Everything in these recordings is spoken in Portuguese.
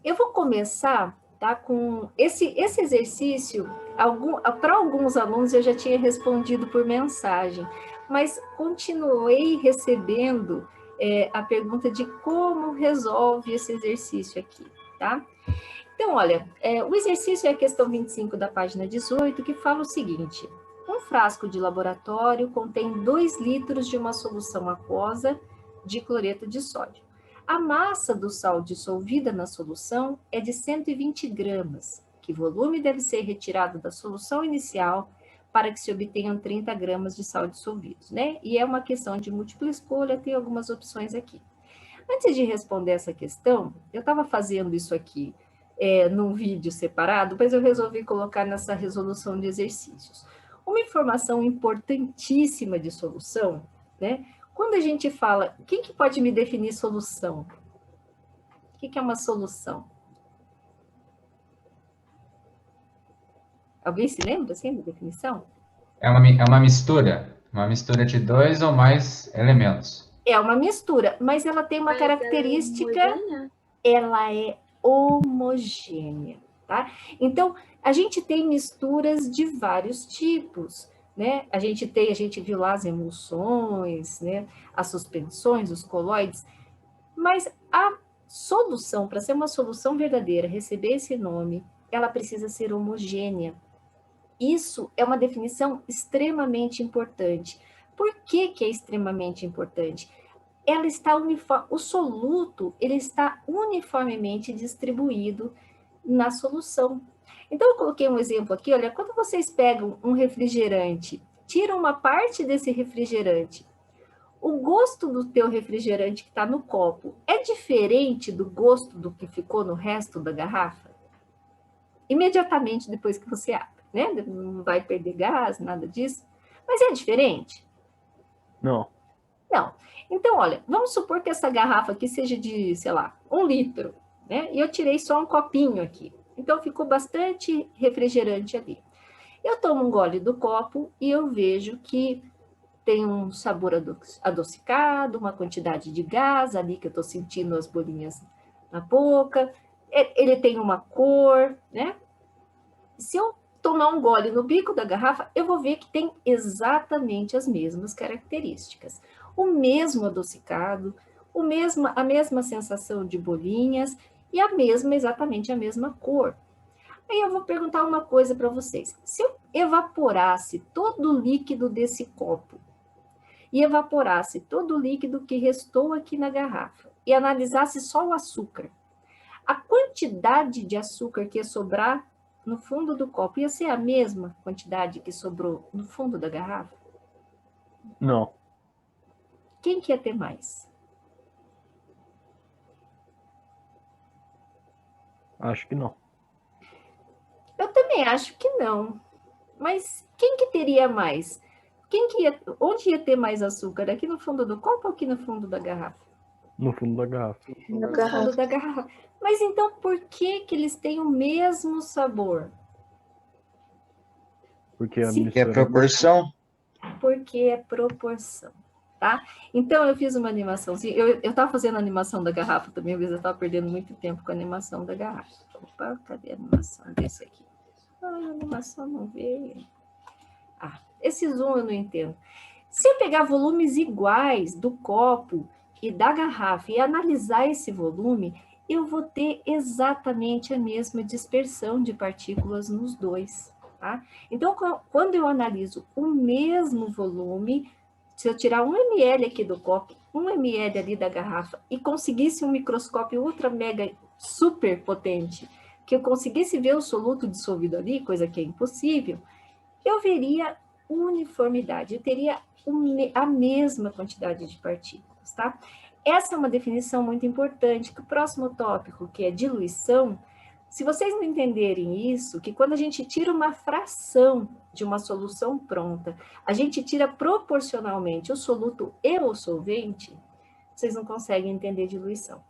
Eu vou começar, tá, com esse exercício. Para alguns alunos eu já tinha respondido por mensagem, mas continuei recebendo a pergunta de como resolve esse exercício aqui, tá? Então, olha, o exercício é a questão 25 da página 18, que fala o seguinte: um frasco de laboratório contém 2 litros de uma solução aquosa de cloreto de sódio. A massa do sal dissolvida na solução é de 120 gramas. Que volume deve ser retirado da solução inicial para que se obtenham 30 gramas de sal dissolvidos, né? E é uma questão de múltipla escolha, tem algumas opções aqui. Antes de responder essa questão, eu estava fazendo isso aqui num vídeo separado, mas eu resolvi colocar nessa resolução de exercícios. Uma informação importantíssima de solução, né? Quando a gente fala, quem que pode me definir solução? O que é uma solução? Alguém se lembra, assim, da definição? É uma mistura de dois ou mais elementos. É uma mistura, mas ela tem uma Mas ela é característica, homogênea? ela é homogênea, tá? Então, a gente tem misturas de vários tipos, né? A gente viu lá as emulsões, né? As suspensões, os colóides, mas a solução, para ser uma solução verdadeira, receber esse nome, ela precisa ser homogênea. Isso é uma definição extremamente importante. Por que que é extremamente importante? Ela está o soluto, ele está uniformemente distribuído na solução. Então, eu coloquei um exemplo aqui, olha, quando vocês pegam um refrigerante, tiram uma parte desse refrigerante, o gosto do teu refrigerante que está no copo é diferente do gosto do que ficou no resto da garrafa? Imediatamente depois que você abre, né? Não vai perder gás, nada disso, mas é diferente? Não. Não. Então, olha, vamos supor que essa garrafa aqui seja de, sei lá, 1 litro, né? E eu tirei só um copinho aqui. Então, ficou bastante refrigerante ali. Eu tomo um gole do copo e eu vejo que tem um sabor adocicado, uma quantidade de gás ali que eu estou sentindo as bolinhas na boca. Ele tem uma cor, né? Se eu tomar um gole no bico da garrafa, eu vou ver que tem exatamente as mesmas características. O mesmo adocicado, a mesma sensação de bolinhas e exatamente a mesma cor. Aí eu vou perguntar uma coisa para vocês. Se eu evaporasse todo o líquido desse copo e evaporasse todo o líquido que restou aqui na garrafa e analisasse só o açúcar, a quantidade de açúcar que ia sobrar no fundo do copo ia ser a mesma quantidade que sobrou no fundo da garrafa? Não. Quem que ia ter mais? Acho que não. Eu também acho que não. Mas quem que teria mais? Onde ia ter mais açúcar? Aqui no fundo do copo ou aqui no fundo da garrafa? No fundo da garrafa. Na No fundo garrafa. da garrafa. Mas então por que que eles têm o mesmo sabor? Porque a Se Que é mistura. proporção. Porque é proporção, tá? Então, eu fiz uma animaçãozinha, eu estava fazendo a animação da garrafa também, às vezes eu estava perdendo muito tempo com a animação da garrafa. Opa, cadê a animação desse aqui? Ah, a animação não veio. Ah, esse zoom eu não entendo. Se eu pegar volumes iguais do copo e da garrafa e analisar esse volume, eu vou ter exatamente a mesma dispersão de partículas nos dois, tá? Então, quando eu analiso o mesmo volume, se eu tirar 1 ml aqui do copo, 1 ml ali da garrafa e conseguisse um microscópio ultra mega super potente, que eu conseguisse ver o soluto dissolvido ali, coisa que é impossível, eu veria uniformidade, eu teria a mesma quantidade de partículas, tá? Essa é uma definição muito importante, que o próximo tópico, que é diluição, se vocês não entenderem isso, que quando a gente tira uma fração de uma solução pronta, a gente tira proporcionalmente o soluto e o solvente, vocês não conseguem entender diluição,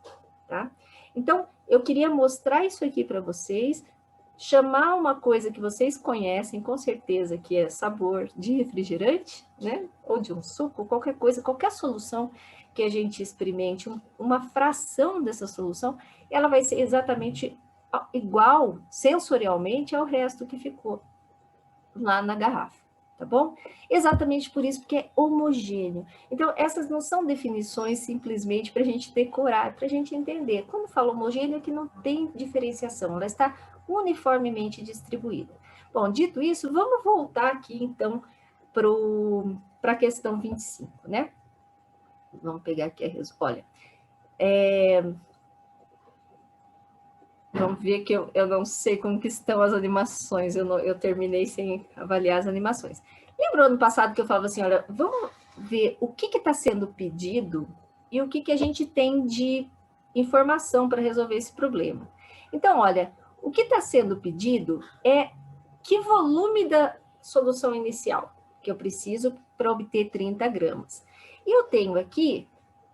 tá? Então, eu queria mostrar isso aqui para vocês, chamar uma coisa que vocês conhecem, com certeza, que é sabor de refrigerante, né? Ou de um suco, qualquer coisa, qualquer solução que a gente experimente, uma fração dessa solução, ela vai ser exatamente igual, sensorialmente, ao resto que ficou lá na garrafa, tá bom? Exatamente por isso, porque é homogêneo. Então, essas não são definições simplesmente para a gente decorar, para a gente entender. Quando falo homogêneo, é que não tem diferenciação, ela está uniformemente distribuída. Bom, dito isso, vamos voltar aqui, então, para a questão 25, né? Vamos pegar aqui a resposta. Olha, vamos ver que eu não sei como que estão as animações, eu terminei sem avaliar as animações. Lembrou no passado que eu falava assim, olha, vamos ver o que está sendo pedido e o que a gente tem de informação para resolver esse problema. Então, olha, o que está sendo pedido é que volume da solução inicial que eu preciso para obter 30 gramas. E eu tenho aqui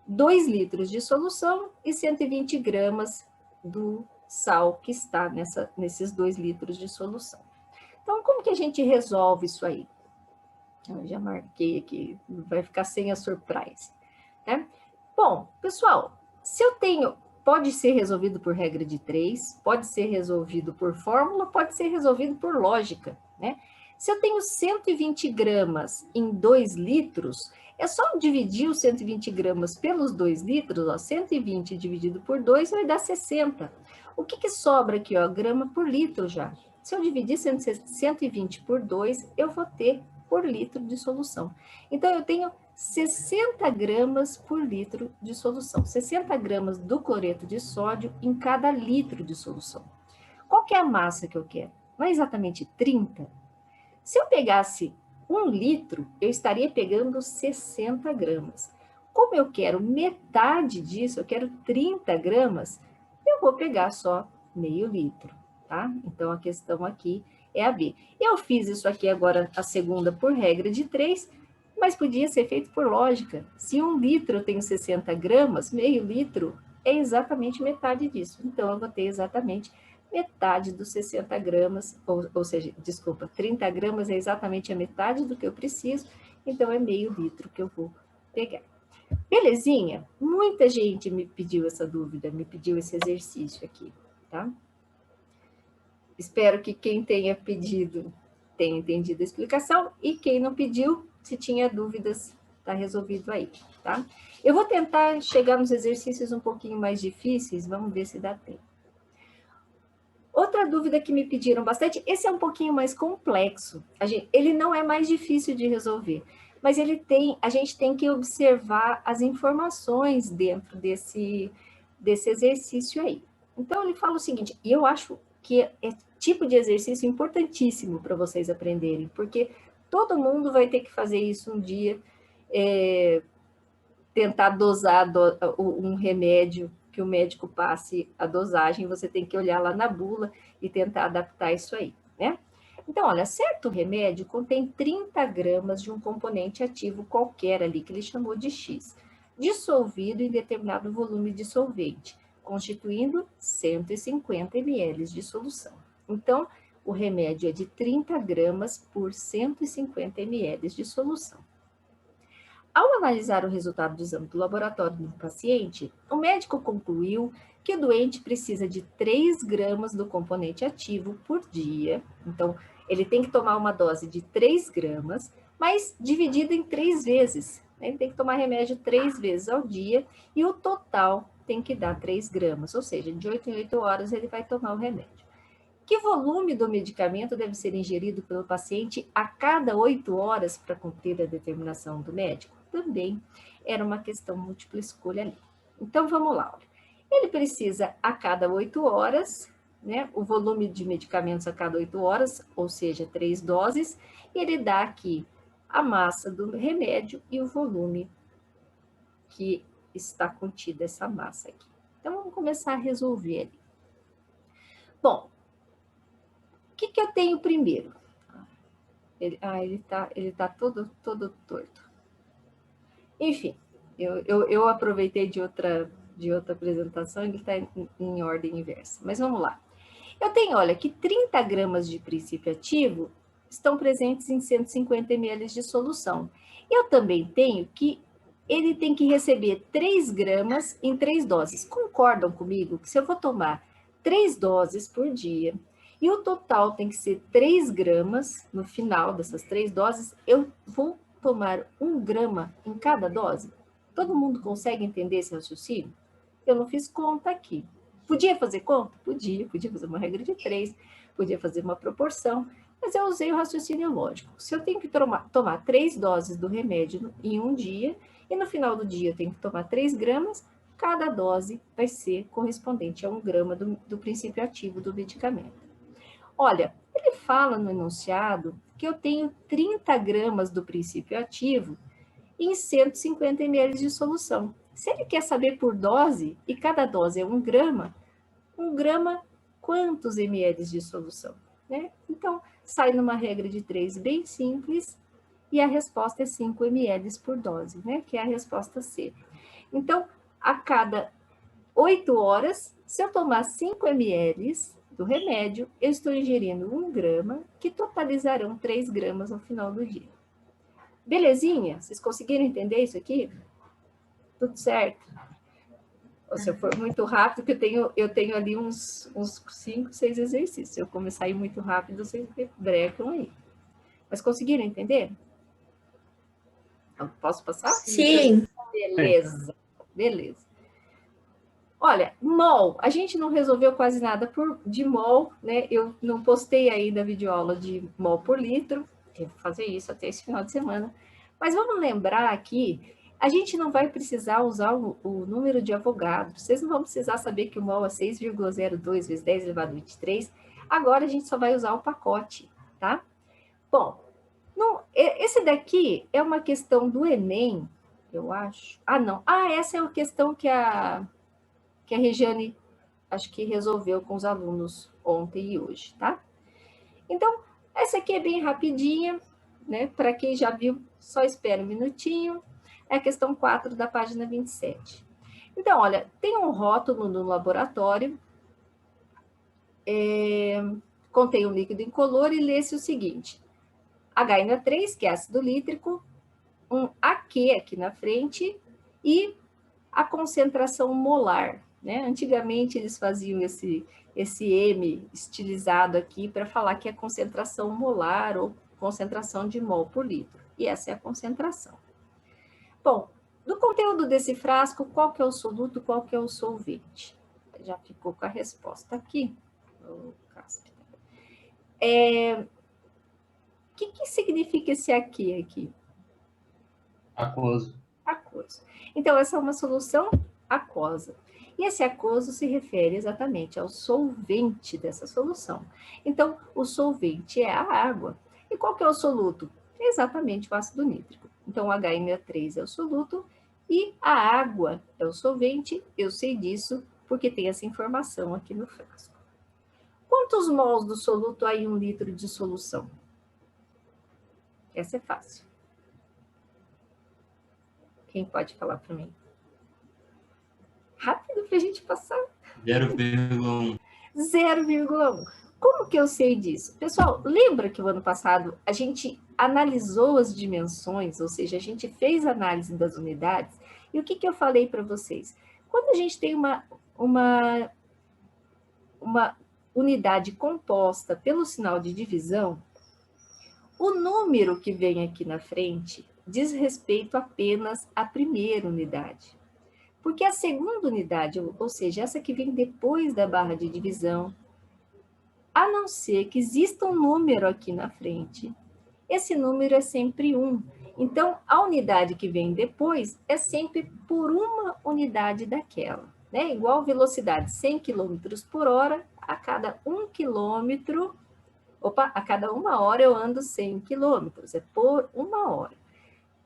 2 litros de solução e 120 gramas do sal que está nesses 2 litros de solução. Então, como que a gente resolve isso aí? Eu já marquei aqui, vai ficar sem a surpresa, né? Bom, pessoal, se eu tenho, pode ser resolvido por regra de 3, pode ser resolvido por fórmula, pode ser resolvido por lógica, né? Se eu tenho 120 gramas em 2 litros, é só dividir os 120 gramas pelos 2 litros, ó, 120 dividido por 2 vai dar 60. O que sobra aqui, ó, grama por litro já. Se eu dividir 120 por 2, eu vou ter por litro de solução. Então, eu tenho 60 gramas por litro de solução. 60 gramas do cloreto de sódio em cada litro de solução. Qual que é a massa que eu quero? Não é exatamente 30? Se eu pegasse 1 litro, eu estaria pegando 60 gramas. Como eu quero metade disso, eu quero 30 gramas, eu vou pegar só meio litro, tá? Então, a questão aqui é a B. Eu fiz isso aqui agora, a segunda, por regra de 3, mas podia ser feito por lógica. Se 1 litro eu tenho 60 gramas, meio litro é exatamente metade disso. Então, eu vou ter exatamente metade dos 60 gramas, ou seja, desculpa, 30 gramas é exatamente a metade do que eu preciso, então é meio litro que eu vou pegar. Belezinha? Muita gente me pediu essa dúvida, me pediu esse exercício aqui, tá? Espero que quem tenha pedido tenha entendido a explicação e quem não pediu, se tinha dúvidas, está resolvido aí, tá? Eu vou tentar chegar nos exercícios um pouquinho mais difíceis, vamos ver se dá tempo. Outra dúvida que me pediram bastante, esse é um pouquinho mais complexo, ele não é mais difícil de resolver, mas a gente tem que observar as informações dentro desse exercício aí. Então, ele fala o seguinte, e eu acho que é tipo de exercício importantíssimo para vocês aprenderem, porque todo mundo vai ter que fazer isso um dia, tentar dosar um remédio, que o médico passe a dosagem, você tem que olhar lá na bula e tentar adaptar isso aí, né? Então, olha, certo remédio contém 30 gramas de um componente ativo qualquer ali, que ele chamou de X, dissolvido em determinado volume de solvente, constituindo 150 ml de solução. Então, o remédio é de 30 gramas por 150 ml de solução. Ao analisar o resultado do exame do laboratório do paciente, o médico concluiu que o doente precisa de 3 gramas do componente ativo por dia. Então, ele tem que tomar uma dose de 3 gramas, mas dividida em 3 vezes. Ele tem que tomar remédio 3 vezes ao dia e o total tem que dar 3 gramas, ou seja, de 8 em 8 horas ele vai tomar o remédio. Que volume do medicamento deve ser ingerido pelo paciente a cada 8 horas para cumprir a determinação do médico? Também era uma questão múltipla escolha ali. Então, vamos lá. Olha. Ele precisa a cada 8 horas, né, o volume de medicamentos a cada 8 horas, ou seja, 3 doses, e ele dá aqui a massa do remédio e o volume que está contida essa massa aqui. Então, vamos começar a resolver ali. Bom, o que eu tenho primeiro? Ele tá todo torto. Enfim, eu aproveitei de outra apresentação, ele está em ordem inversa. Mas vamos lá. Eu tenho, olha, que 30 gramas de princípio ativo estão presentes em 150 ml de solução. Eu também tenho que ele tem que receber 3 gramas em 3 doses. Concordam comigo que se eu vou tomar 3 doses por dia e o total tem que ser 3 gramas no final dessas 3 doses, eu vou tomar 1 grama em cada dose? Todo mundo consegue entender esse raciocínio? Eu não fiz conta aqui. Podia fazer conta? Podia fazer uma regra de 3, podia fazer uma proporção, mas eu usei o raciocínio lógico. Se eu tenho que tomar 3 doses do remédio em um dia, e no final do dia eu tenho que tomar 3 gramas, cada dose vai ser correspondente a 1 grama do princípio ativo do medicamento. Olha, ele fala no enunciado que eu tenho 30 gramas do princípio ativo em 150 ml de solução. Se ele quer saber por dose, e cada dose é 1 grama, 1 grama, quantos ml de solução? Né? Então, sai numa regra de 3 bem simples, e a resposta é 5 ml por dose, né? Que é a resposta C. Então, a cada 8 horas, se eu tomar 5 ml do remédio, eu estou ingerindo 1 grama, que totalizarão 3 gramas no final do dia. Belezinha? Vocês conseguiram entender isso aqui? Tudo certo? Ou se eu for muito rápido, que eu tenho ali uns 5, 6 exercícios. Se eu começar a ir muito rápido, vocês brecam aí. Mas conseguiram entender? Eu posso passar? Sim. Beleza, beleza. Olha, mol, a gente não resolveu quase nada de mol, né? Eu não postei ainda a videoaula de mol por litro, devo fazer isso até esse final de semana. Mas vamos lembrar aqui, a gente não vai precisar usar o número de Avogadro, vocês não vão precisar saber que o mol é 6,02 vezes 10 elevado a 23, agora a gente só vai usar o pacote, tá? Bom, esse daqui é uma questão do Enem, eu acho. Ah, não. Ah, essa é uma questão que a Regiane, acho que resolveu com os alunos ontem e hoje, tá? Então, essa aqui é bem rapidinha, né? Para quem já viu, só espera um minutinho. É a questão 4 da página 27. Então, olha, tem um rótulo no laboratório, contém um líquido incolor e lê-se o seguinte: HNO3, que é ácido nítrico, um AQ aqui na frente e a concentração molar, né? Antigamente eles faziam esse M estilizado aqui para falar que é concentração molar ou concentração de mol por litro. E essa é a concentração. Bom, do conteúdo desse frasco, qual que é o soluto, qual que é o solvente? Já ficou com a resposta aqui. O que significa esse aqui? Aquoso. Aquoso. Então, essa é uma solução aquosa. E esse aquoso se refere exatamente ao solvente dessa solução. Então, o solvente é a água. E qual que é o soluto? É exatamente o ácido nítrico. Então, o HNO3 é o soluto e a água é o solvente. Eu sei disso porque tem essa informação aqui no frasco. Quantos mols do soluto há em 1 litro de solução? Essa é fácil. Quem pode falar para mim? Rápido para a gente passar. 0,1. 0,1. Como que eu sei disso? Pessoal, lembra que o ano passado a gente analisou as dimensões, ou seja, a gente fez análise das unidades, e o que eu falei para vocês? Quando a gente tem uma unidade composta pelo sinal de divisão, o número que vem aqui na frente diz respeito apenas à primeira unidade. Porque a segunda unidade, ou seja, essa que vem depois da barra de divisão, a não ser que exista um número aqui na frente, esse número é sempre 1. Então, a unidade que vem depois é sempre por uma unidade daquela. Né? Igual velocidade 100 km por hora, a cada 1 km, a cada 1 hora eu ando 100 km, é por 1 hora.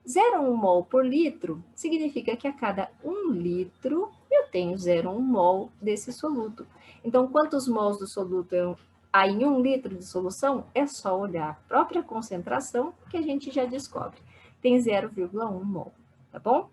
0,1 mol por litro significa que a cada 1 litro eu tenho 0,1 mol desse soluto. Então, quantos mols do soluto há em 1 litro de solução? É só olhar a própria concentração que a gente já descobre. Tem 0,1 mol, tá bom?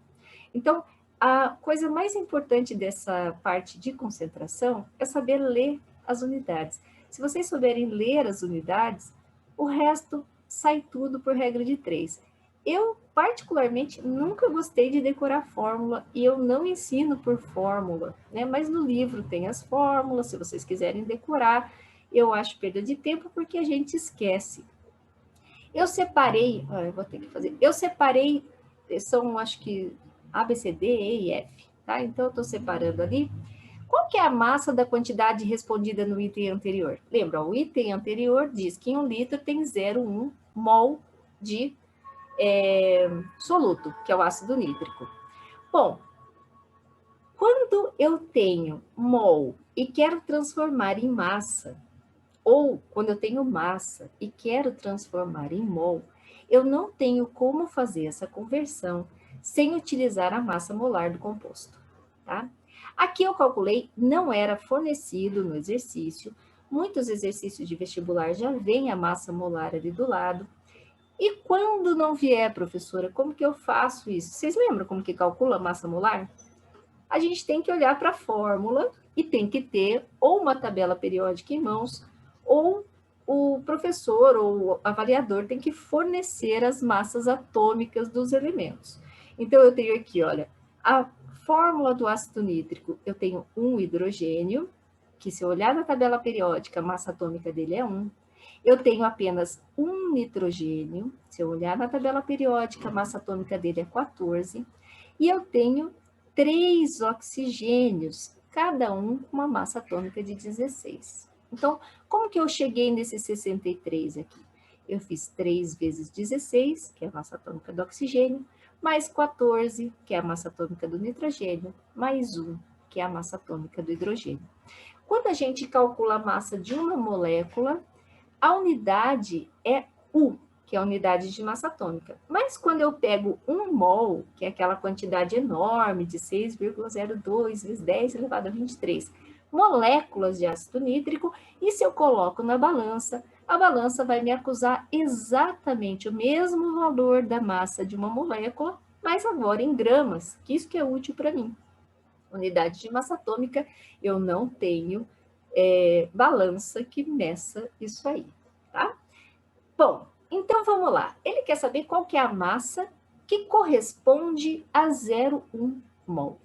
Então, a coisa mais importante dessa parte de concentração é saber ler as unidades. Se vocês souberem ler as unidades, o resto sai tudo por regra de 3. Eu, particularmente, nunca gostei de decorar fórmula e eu não ensino por fórmula, né? Mas no livro tem as fórmulas, se vocês quiserem decorar, eu acho perda de tempo porque a gente esquece. Eu separei, eu vou ter que fazer, eu separei, são acho que A, B, C, D, E e F, tá? Então eu estou separando ali. Qual que é a massa da quantidade respondida no item anterior? Lembra, o item anterior diz que em 1 litro tem 0,1 mol de soluto, que é o ácido nítrico. Bom, quando eu tenho mol e quero transformar em massa, ou quando eu tenho massa e quero transformar em mol, eu não tenho como fazer essa conversão sem utilizar a massa molar do composto, tá? Aqui eu calculei, não era fornecido no exercício, muitos exercícios de vestibular já vêm a massa molar ali do lado. E quando não vier, professora, como que eu faço isso? Vocês lembram como que calcula a massa molar? A gente tem que olhar para a fórmula e tem que ter ou uma tabela periódica em mãos, ou o professor ou o avaliador tem que fornecer as massas atômicas dos elementos. Então, eu tenho aqui, olha, a fórmula do ácido nítrico, eu tenho um hidrogênio, que se eu olhar na tabela periódica, a massa atômica dele é 1. Eu tenho apenas um nitrogênio, se eu olhar na tabela periódica, a massa atômica dele é 14. E eu tenho 3 oxigênios, cada um com uma massa atômica de 16. Então, como que eu cheguei nesse 63 aqui? Eu fiz 3 vezes 16, que é a massa atômica do oxigênio, mais 14, que é a massa atômica do nitrogênio, mais 1, que é a massa atômica do hidrogênio. Quando a gente calcula a massa de uma molécula, a unidade é U, que é a unidade de massa atômica. Mas quando eu pego 1 mol, que é aquela quantidade enorme de 6,02 vezes 10 elevado a 23 moléculas de ácido nítrico, e se eu coloco na balança, a balança vai me acusar exatamente o mesmo valor da massa de uma molécula, mas agora em gramas, que isso que é útil para mim. Unidade de massa atômica, eu não tenho balança que meça isso aí, tá? Bom, então vamos lá. Ele quer saber qual que é a massa que corresponde a 0,1 mol.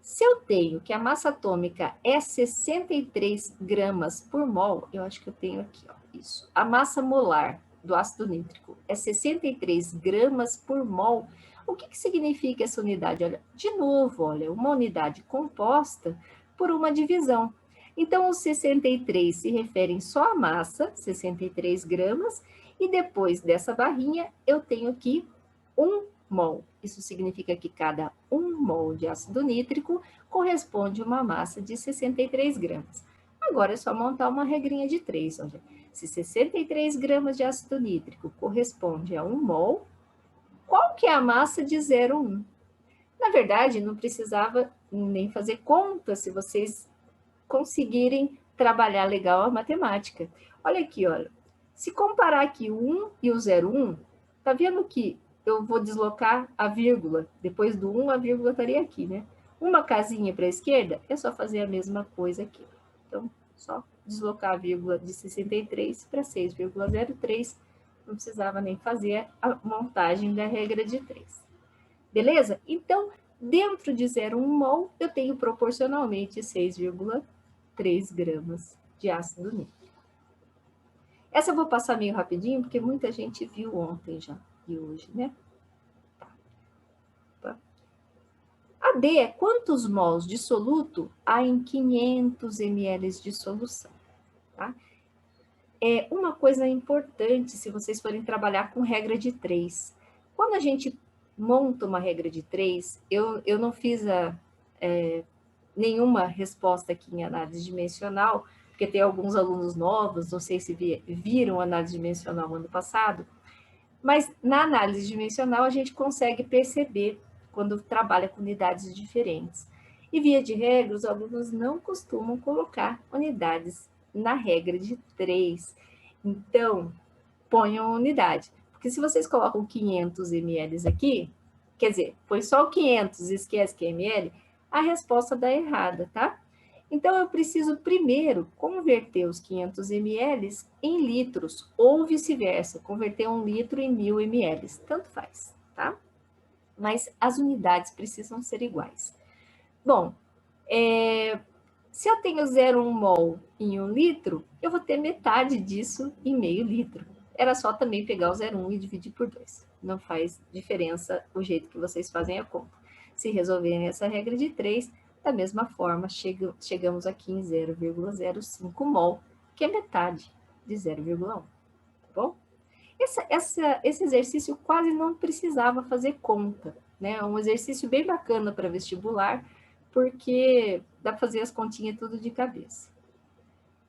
Se eu tenho que a massa atômica é 63 gramas por mol, eu acho que eu tenho aqui, ó, isso. A massa molar do ácido nítrico é 63 gramas por mol. O que significa essa unidade? Olha, de novo, olha, uma unidade composta por uma divisão. Então, os 63 se referem só à massa, 63 gramas, e depois dessa barrinha eu tenho aqui 1 mol. Isso significa que cada 1 mol de ácido nítrico corresponde a uma massa de 63 gramas. Agora é só montar uma regrinha de 3. Olha. Se 63 gramas de ácido nítrico corresponde a 1 mol, qual que é a massa de 0,1? Na verdade, não precisava nem fazer conta se vocês conseguirem trabalhar legal a matemática. Olha aqui, olha. Se comparar aqui o 1 e o 0,1, tá vendo que eu vou deslocar a vírgula. Depois do 1, a vírgula estaria aqui, né? Uma casinha para a esquerda, é só fazer a mesma coisa aqui. Então, só deslocar a vírgula de 63 para 6,03. Não precisava nem fazer a montagem da regra de 3. Beleza? Então, dentro de 0,1 mol, eu tenho proporcionalmente 6,3 gramas de ácido nítrico. Essa eu vou passar meio rapidinho, porque muita gente viu ontem já, e hoje, né? Tá. A D é quantos mols de soluto há em 500 ml de solução, tá? É uma coisa importante se vocês forem trabalhar com regra de 3. Quando a gente monta uma regra de 3, eu não fiz nenhuma resposta aqui em análise dimensional, porque tem alguns alunos novos, não sei se viram análise dimensional ano passado, mas na análise dimensional a gente consegue perceber quando trabalha com unidades diferentes. E via de regra, os alunos não costumam colocar unidades na regra de 3. Então, ponham unidade. Porque se vocês colocam 500 ml aqui, quer dizer, põe só o 500 e esquece que é ml, a resposta dá errada, tá? Então, eu preciso primeiro converter os 500 ml em litros, ou vice-versa, converter 1 litro em 1000 ml, tanto faz, tá? Mas as unidades precisam ser iguais. Bom, se eu tenho 0,1 mol em 1 litro, eu vou ter metade disso em meio litro. Era só também pegar o 0,1 e dividir por 2. Não faz diferença o jeito que vocês fazem a conta. Se resolverem essa regra de 3, da mesma forma, chegamos aqui em 0,05 mol, que é metade de 0,1. Tá bom? Esse exercício quase não precisava fazer conta, né? É um exercício bem bacana para vestibular, porque dá para fazer as continhas tudo de cabeça.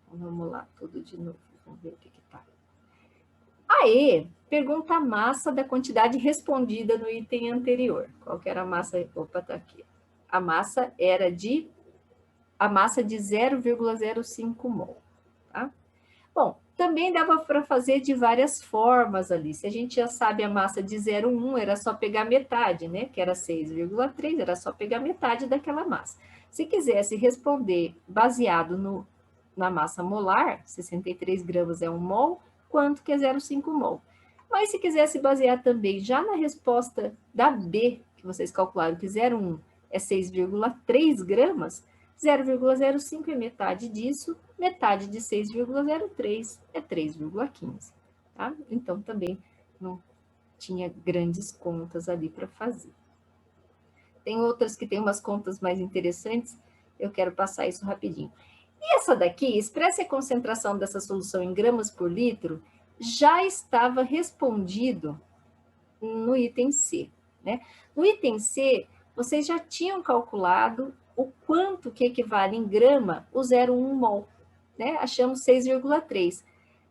Então, vamos lá, tudo de novo. Vamos ver o que está. Aí, pergunta a massa da quantidade respondida no item anterior. Qual que era a massa? Opa, está aqui. A massa de 0,05 mol. Tá? Bom, também dava para fazer de várias formas ali. Se a gente já sabe a massa de 0,1, era só pegar metade, né? Que era 6,3, era só pegar metade daquela massa. Se quisesse responder baseado na massa molar, 63 gramas é 1 mol, quanto que é 0,5 mol? Mas se quisesse basear também já na resposta da B, que vocês calcularam que 0,1 é 6,3 gramas, 0,05 é metade disso, metade de 6,03 é 3,15. Tá? Então, também não tinha grandes contas ali para fazer. Tem outras que têm umas contas mais interessantes, eu quero passar isso rapidinho. E essa daqui, expresse a concentração dessa solução em gramas por litro, já estava respondido no item C. Né? No item C, vocês já tinham calculado o quanto que equivale em grama o 0,1 mol. Né? Achamos 6,3.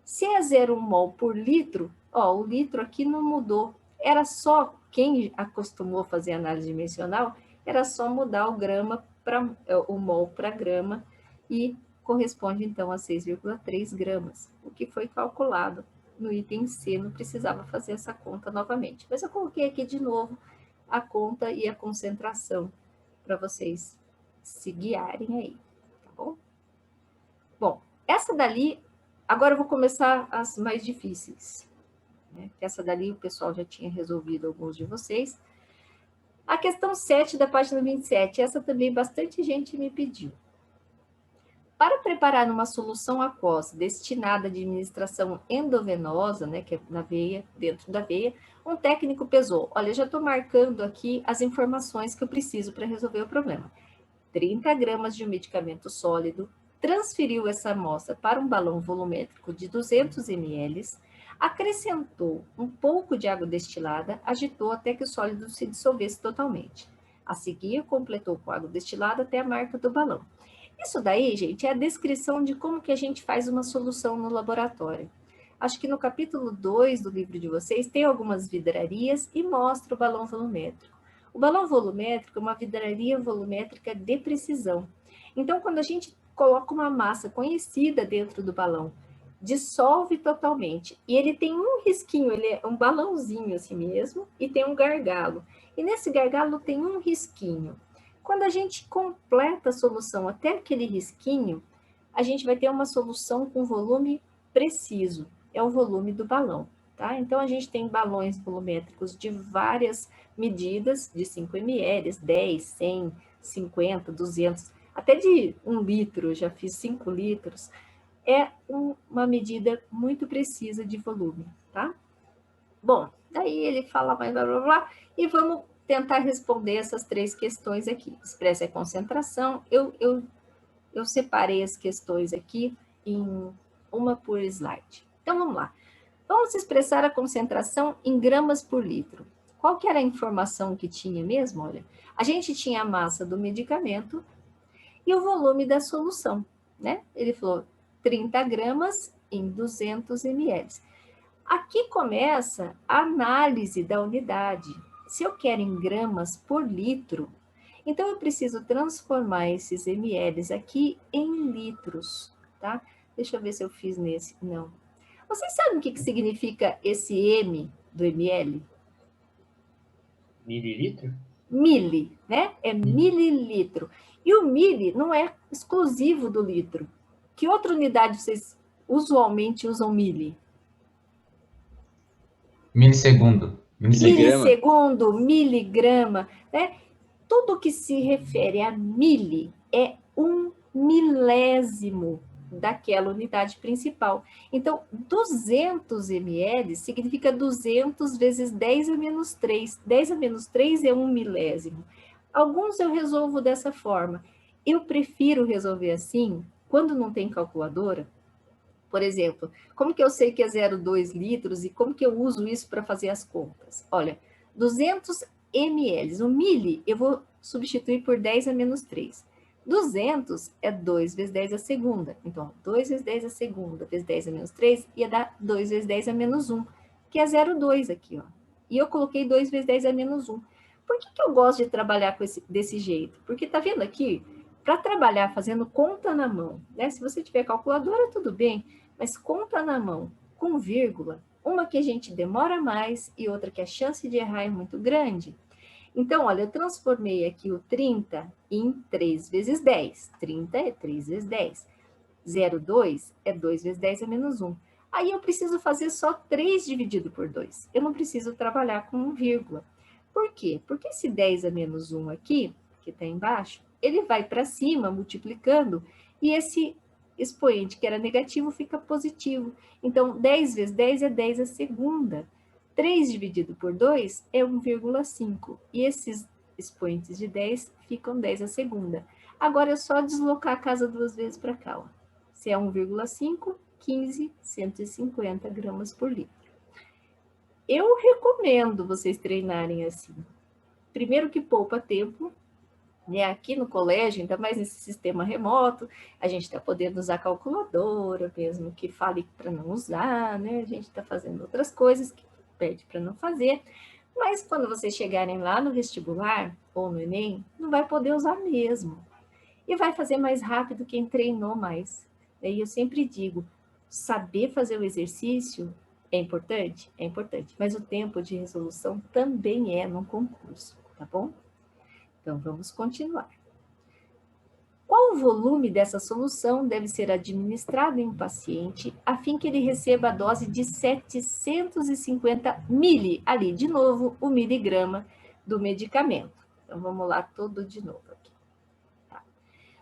Se é 0,1 mol por litro, ó, o litro aqui não mudou. Era só, quem acostumou fazer análise dimensional, era só mudar o mol para grama e corresponde então a 6,3 gramas, o que foi calculado no item C, não precisava fazer essa conta novamente. Mas eu coloquei aqui de novo a conta e a concentração para vocês se guiarem aí, tá bom? Bom, essa dali, agora eu vou começar as mais difíceis. Né? Essa dali o pessoal já tinha resolvido, alguns de vocês. A questão 7 da página 27, essa também bastante gente me pediu. Para preparar uma solução aquosa destinada à administração endovenosa, né, que é na veia, dentro da veia, um técnico pesou. Olha, já estou marcando aqui as informações que eu preciso para resolver o problema. 30 gramas de um medicamento sólido, transferiu essa amostra para um balão volumétrico de 200 ml, acrescentou um pouco de água destilada, agitou até que o sólido se dissolvesse totalmente. A seguir, completou com água destilada até a marca do balão. Isso daí, gente, é a descrição de como que a gente faz uma solução no laboratório. Acho que no capítulo 2 do livro de vocês tem algumas vidrarias e mostra o balão volumétrico. O balão volumétrico é uma vidraria volumétrica de precisão. Então, quando a gente coloca uma massa conhecida dentro do balão, dissolve totalmente, e ele tem um risquinho, ele é um balãozinho assim mesmo, e tem um gargalo. E nesse gargalo tem um risquinho. Quando a gente completa a solução até aquele risquinho, a gente vai ter uma solução com volume preciso, é o volume do balão, tá? Então, a gente tem balões volumétricos de várias medidas, de 5 ml, 10, 100, 50, 200, até de 1 litro, eu já fiz 5 litros, é uma medida muito precisa de volume, tá? Bom, daí ele fala mais blá, blá, blá, e vamos tentar responder essas 3 questões aqui. Expresse a concentração. Eu separei as questões aqui em uma por slide. Então, vamos lá. Vamos expressar a concentração em gramas por litro. Qual que era a informação que tinha mesmo? Olha, a gente tinha a massa do medicamento e o volume da solução, né? Ele falou 30 gramas em 200 ml. Aqui começa a análise da unidade. Se eu quero em gramas por litro, então eu preciso transformar esses ml aqui em litros, tá? Deixa eu ver se eu fiz nesse. Não. Vocês sabem o que significa esse M do ml? Mililitro? mili, né? É mililitro. E o mili não é exclusivo do litro. Que outra unidade vocês usualmente usam mili? Milissegundo. Milissegundo, miligrama, né? Tudo que se refere a mili é um milésimo daquela unidade principal. Então, 200 ml significa 200 vezes 10 a menos 3. 10 a menos 3 é um milésimo. Alguns eu resolvo dessa forma. Eu prefiro resolver assim, quando não tem calculadora. Por exemplo, como que eu sei que é 0,2 litros e como que eu uso isso para fazer as contas? Olha, 200 ml, o mili eu vou substituir por 10 a menos 3. 200 é 2 vezes 10 a segunda. Então, 2 vezes 10 a segunda vezes 10 a menos 3 ia dar 2 vezes 10 a menos 1, que é 0,2 aqui, ó. E eu coloquei 2 vezes 10 a menos 1. Por que eu gosto de trabalhar desse jeito? Porque tá vendo aqui? Para trabalhar fazendo conta na mão, né? Se você tiver calculadora, tudo bem, mas conta na mão, com vírgula, uma que a gente demora mais e outra que a chance de errar é muito grande. Então, olha, eu transformei aqui o 30 em 3 vezes 10. 30 é 3 vezes 10. 0,2 é 2 vezes 10 a menos 1. Aí eu preciso fazer só 3 dividido por 2. Eu não preciso trabalhar com vírgula. Por quê? Porque esse 10 a menos 1 aqui, que está embaixo, ele vai para cima multiplicando e esse expoente que era negativo fica positivo. Então, 10 vezes 10 é 10 a segunda. 3 dividido por 2 é 1,5. E esses expoentes de 10 ficam 10 a segunda. Agora é só deslocar a casa duas vezes para cá. Ó. Se é 1,5, 15, 150 gramas por litro. Eu recomendo vocês treinarem assim. Primeiro que poupa tempo, né? Aqui no colégio, ainda mais nesse sistema remoto, a gente está podendo usar calculadora, mesmo que fale para não usar, né? A gente está fazendo outras coisas que pede para não fazer. Mas quando vocês chegarem lá no vestibular ou no Enem, não vai poder usar mesmo. E vai fazer mais rápido quem treinou mais. E eu sempre digo, saber fazer o exercício é importante? É importante, mas o tempo de resolução também é num concurso, tá bom? Então, vamos continuar. Qual o volume dessa solução deve ser administrado em um paciente a fim que ele receba a dose de 750 mili, ali, de novo, o miligrama do medicamento. Então, vamos lá todo de novo aqui. Tá.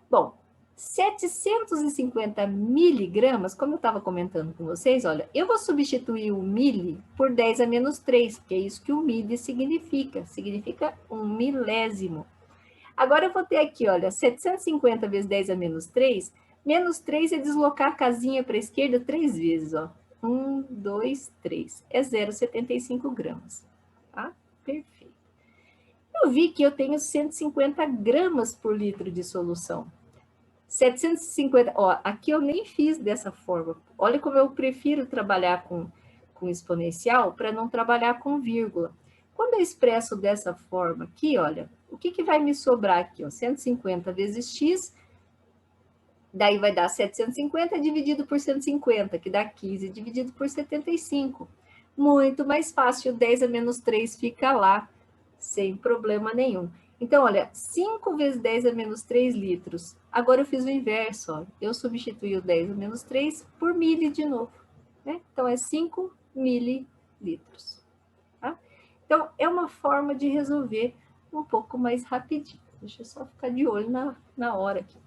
Bom, 750 miligramas, como eu estava comentando com vocês, olha, eu vou substituir o mili por 10 a menos 3, porque é isso que o mili significa um milésimo. Agora eu vou ter aqui, olha, 750 vezes 10 a menos 3, menos 3 é deslocar a casinha para a esquerda 3 vezes, ó. 1, 2, 3, é 0,75 gramas, tá? Perfeito. Eu vi que eu tenho 150 gramas por litro de solução. 750, ó, aqui eu nem fiz dessa forma. Olha como eu prefiro trabalhar com exponencial para não trabalhar com vírgula. Quando eu expresso dessa forma aqui, olha, o que vai me sobrar aqui? Ó? 150 vezes x, daí vai dar 750 dividido por 150, que dá 15, dividido por 75. Muito mais fácil, 10 a menos 3 fica lá, sem problema nenhum. Então, olha, 5 vezes 10 a menos 3 litros. Agora eu fiz o inverso, ó. Eu substituí o 10 a menos 3 por mili de novo. Né? Então, é 5 mililitros. Tá? Então, é uma forma de resolver um pouco mais rapidinho. Deixa eu só ficar de olho na hora aqui.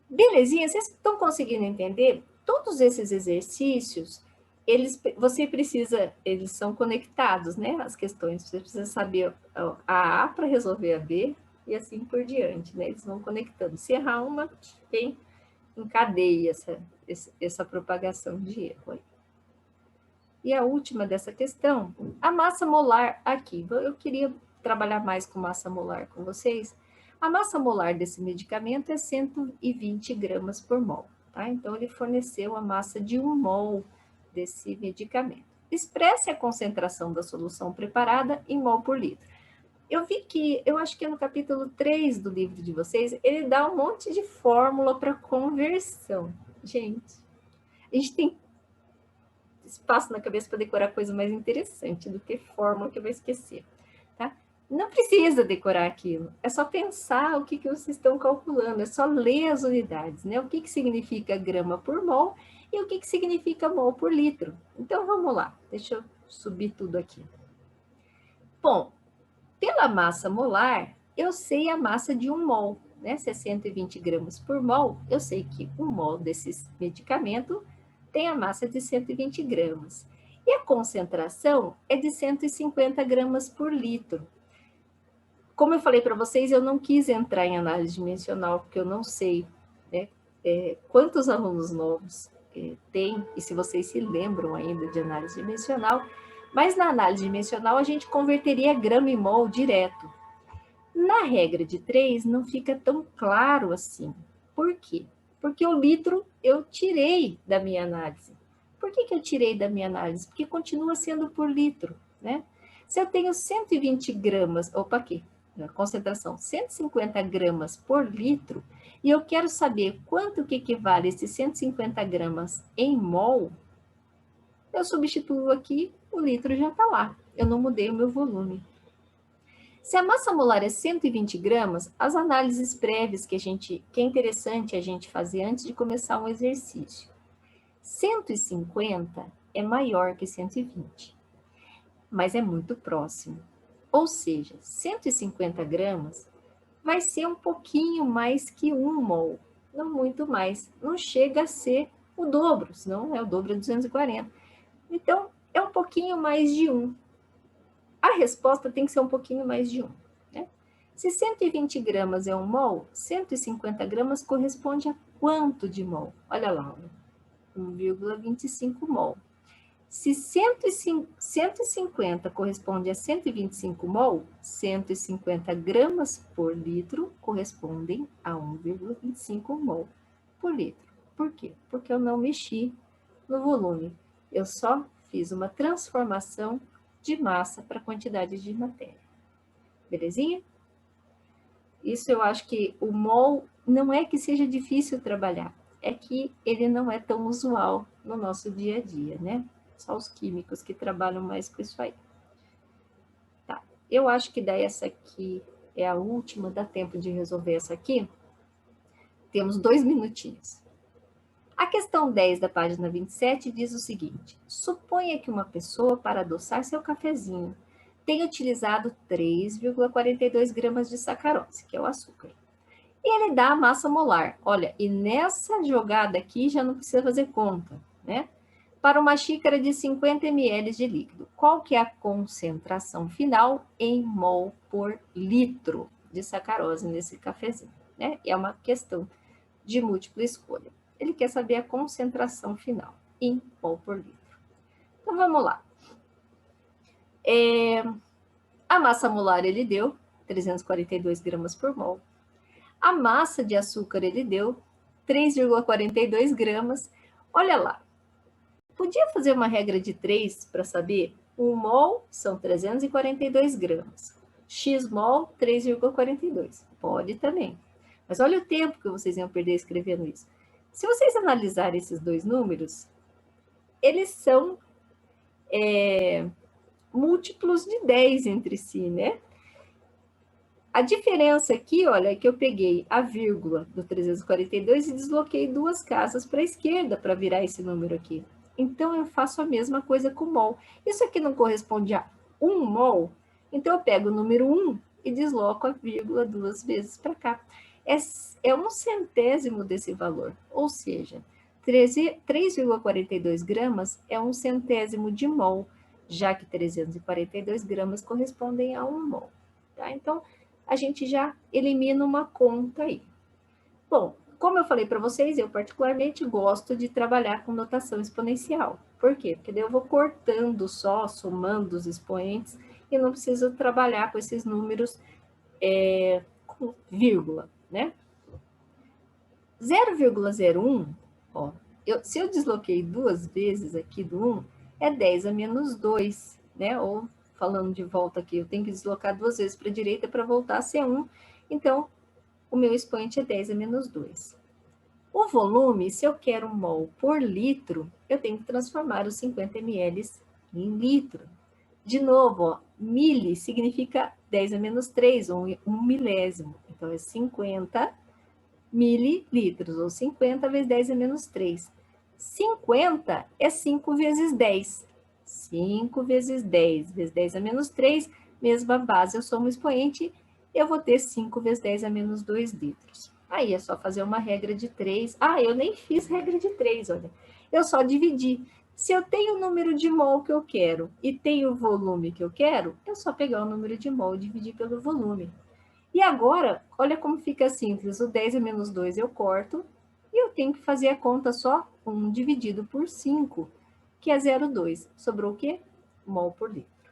Belezinha? Vocês estão conseguindo entender? Todos esses exercícios, eles são conectados, né? As questões, você precisa saber a A para resolver a B e assim por diante, né? Eles vão conectando. Se errar uma, encadeia essa propagação de erro aí. E a última dessa questão, a massa molar aqui. Eu queria trabalhar mais com massa molar com vocês. A massa molar desse medicamento é 120 gramas por mol, tá? Então, ele forneceu a massa de 1 mol desse medicamento. Expresse a concentração da solução preparada em mol por litro. Eu acho que é no capítulo 3 do livro de vocês, ele dá um monte de fórmula para conversão. Gente, a gente tem espaço na cabeça para decorar coisa mais interessante do que fórmula que eu vou esquecer, tá? Não precisa decorar aquilo, é só pensar o que vocês estão calculando, é só ler as unidades, né? O que significa grama por mol e o que significa mol por litro. Então, vamos lá, deixa eu subir tudo aqui. Bom, pela massa molar, eu sei a massa de 1 mol, né? Se é 120 gramas por mol, eu sei que 1 mol desse medicamento tem a massa de 120 gramas. E a concentração é de 150 gramas por litro. Como eu falei para vocês, eu não quis entrar em análise dimensional, porque eu não sei, né, quantos alunos novos tem, e se vocês se lembram ainda de análise dimensional, mas na análise dimensional a gente converteria grama em mol direto. Na regra de 3 não fica tão claro assim. Por quê? Porque o litro eu tirei da minha análise. Por que eu tirei da minha análise? Porque continua sendo por litro, né? Se eu tenho 120 gramas, opa, aqui, concentração 150 gramas por litro, e eu quero saber quanto que equivale esses 150 gramas em mol, eu substituo aqui, o litro já está lá. Eu não mudei o meu volume. Se a massa molar é 120 gramas, as análises prévias que é interessante a gente fazer antes de começar um exercício. 150 é maior que 120, mas é muito próximo. Ou seja, 150 gramas vai ser um pouquinho mais que 1 mol, não muito mais. Não chega a ser o dobro, senão o dobro é 240. Então, é um pouquinho mais de 1. A resposta tem que ser um pouquinho mais de 1. Né? Se 120 gramas é 1 mol, 150 gramas corresponde a quanto de mol? Olha lá, 1,25 mol. Se 150 corresponde a 125 mol, 150 gramas por litro correspondem a 1,25 mol por litro. Por quê? Porque eu não mexi no volume. Eu só fiz uma transformação de massa para quantidade de matéria. Belezinha? Isso eu acho que o mol não é que seja difícil trabalhar, é que ele não é tão usual no nosso dia a dia, né? Só os químicos que trabalham mais com isso aí. Tá, eu acho que daí essa aqui é a última, dá tempo de resolver essa aqui. Temos 2 minutinhos. A questão 10 da página 27 diz o seguinte: suponha que uma pessoa, para adoçar seu cafezinho, tenha utilizado 3,42 gramas de sacarose, que é o açúcar. E ele dá a massa molar. Olha, e nessa jogada aqui já não precisa fazer conta, né? Para uma xícara de 50 ml de líquido, qual que é a concentração final em mol por litro de sacarose nesse cafezinho, né? E é uma questão de múltipla escolha. Ele quer saber a concentração final em mol por litro. Então, vamos lá. A massa molar ele deu 342 gramas por mol. A massa de açúcar ele deu 3,42 gramas. Olha lá. Podia fazer uma regra de 3 para saber? 1 mol são 342 gramas. X mol, 3,42. Pode também. Mas olha o tempo que vocês iam perder escrevendo isso. Se vocês analisarem esses dois números, eles são múltiplos de 10 entre si, né? A diferença aqui, olha, é que eu peguei a vírgula do 342 e desloquei 2 casas para a esquerda para virar esse número aqui. Então, eu faço a mesma coisa com mol. Isso aqui não corresponde a 1 mol, então eu pego o número 1 e desloco a vírgula 2 vezes para cá. É 1/100º desse valor, ou seja, 3,42 gramas é 1/100º de mol, já que 342 gramas correspondem a 1 mol. Tá? Então, a gente já elimina uma conta aí. Bom, como eu falei para vocês, eu particularmente gosto de trabalhar com notação exponencial. Por quê? Porque daí eu vou cortando só, somando os expoentes, e não preciso trabalhar com esses números com vírgula, né? 0,01, ó, se eu desloquei 2 vezes aqui do 1, é 10 a menos 2, né? Ou, falando de volta aqui, eu tenho que deslocar 2 vezes para a direita para voltar a ser 1. Então, o meu expoente é 10 a menos 2. O volume, se eu quero 1 mol por litro, eu tenho que transformar os 50 ml em litro. De novo, ó, mili significa 10 a menos 3, ou 1 milésimo. Então, é 50 mililitros, ou 50 vezes 10 a menos 3. 50 é 5 vezes 10. 5 vezes 10 vezes 10 a menos 3, mesma base, eu sou um expoente, eu vou ter 5 vezes 10 a menos 2 litros. Aí é só fazer uma regra de 3. Ah, eu nem fiz regra de 3, olha. Eu só dividi. Se eu tenho o número de mol que eu quero e tenho o volume que eu quero, é só pegar o número de mol e dividir pelo volume. E agora, olha como fica simples. O 10 a menos 2 eu corto e eu tenho que fazer a conta só 1 dividido por 5, que é 0,2. Sobrou o quê? Mol por litro.